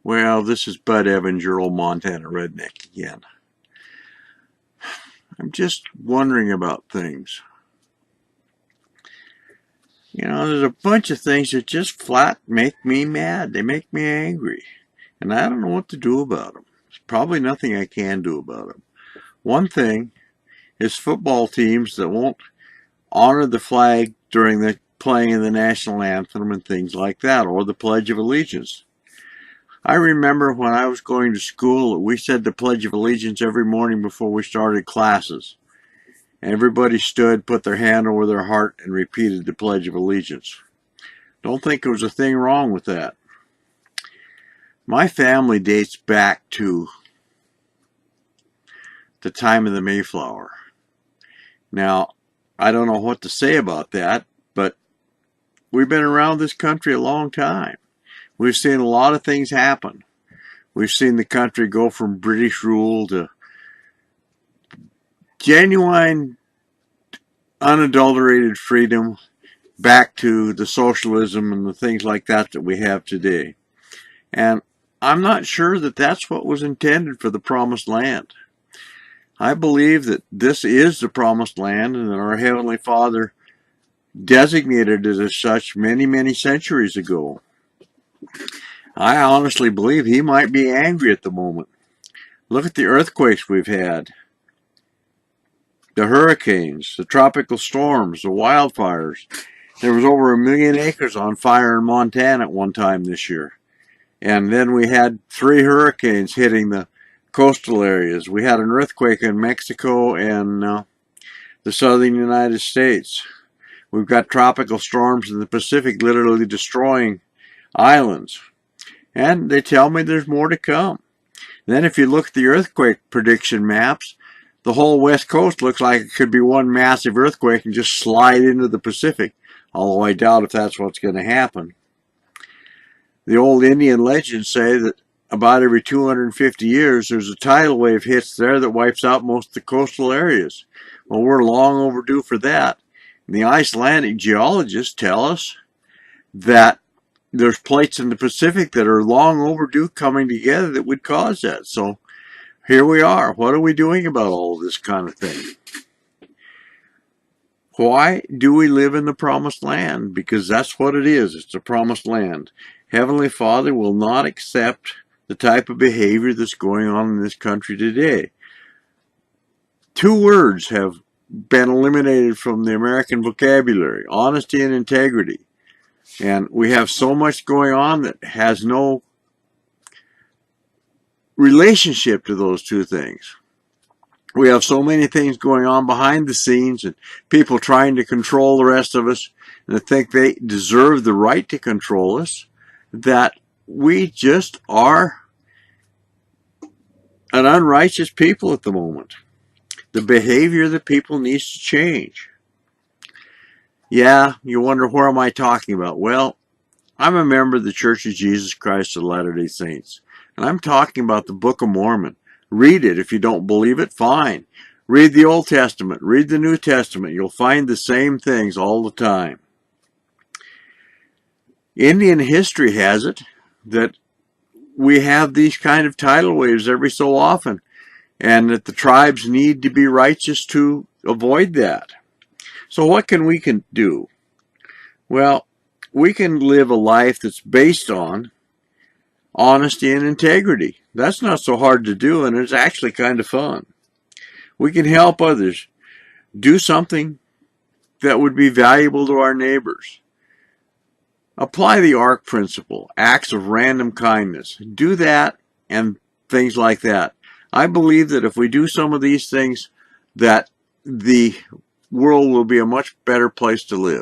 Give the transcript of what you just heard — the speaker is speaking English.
Well, this is Bud Evans, your old Montana redneck again. I'm just wondering about things. You know, there's a bunch of things that just flat make me mad. They make me angry. And I don't know what to do about them. There's probably nothing I can do about them. One thing is football teams that won't honor the flag during the playing of the national anthem and things like that, or the Pledge of Allegiance. I remember when I was going to school, we said the Pledge of Allegiance every morning before we started classes. Everybody stood, put their hand over their heart, and repeated the Pledge of Allegiance. Don't think there was a thing wrong with that. My family dates back to the time of the Mayflower. Now, I don't know what to say about that, but we've been around this country a long time. We've seen a lot of things happen. We've seen the country go from British rule to genuine, unadulterated freedom back to the socialism and the things like that that we have today. And I'm not sure that that's what was intended for the Promised Land. I believe that this is the Promised Land and that our Heavenly Father designated it as such many, many centuries ago. I honestly believe He might be angry at the moment. Look at the earthquakes we've had, the hurricanes, the tropical storms, the wildfires. There was over 1 million acres on fire in Montana at one time this year. And then we had 3 hurricanes hitting the coastal areas. We had an earthquake in Mexico and the southern United States. We've got tropical storms in the Pacific literally destroying islands. And they tell me there's more to come. Then if you look at the earthquake prediction maps, the whole west coast looks like it could be one massive earthquake and just slide into the Pacific, although I doubt if that's what's going to happen. The old Indian legends say that about every 250 years there's a tidal wave hits there that wipes out most of the coastal areas. Well, we're long overdue for that. And the Icelandic geologists tell us that there's plates in the Pacific that are long overdue coming together that would cause that. So here we are. What are we doing about all of this kind of thing? Why do we live in the Promised Land? Because that's what it is. It's the Promised Land. Heavenly Father will not accept the type of behavior that's going on in this country today. 2 words have been eliminated from the American vocabulary: honesty and integrity. And we have so much going on that has no relationship to those 2 things. We have so many things going on behind the scenes and people trying to control the rest of us and think they deserve the right to control us, that we just are an unrighteous people at the moment. The behavior of the people needs to change. Yeah, you wonder, where am I talking about? Well, I'm a member of the Church of Jesus Christ of Latter-day Saints, and I'm talking about the Book of Mormon. Read it. If you don't believe it, fine. Read the Old Testament. Read the New Testament. You'll find the same things all the time. Indian history has it that we have these kind of tidal waves every so often, and that the tribes need to be righteous to avoid that. So what can we do? Well, we can live a life that's based on honesty and integrity. That's not so hard to do, and it's actually kind of fun. We can help others do something that would be valuable to our neighbors. Apply the ARC principle, acts of random kindness. Do that and things like that. I believe that if we do some of these things, that the world will be a much better place to live.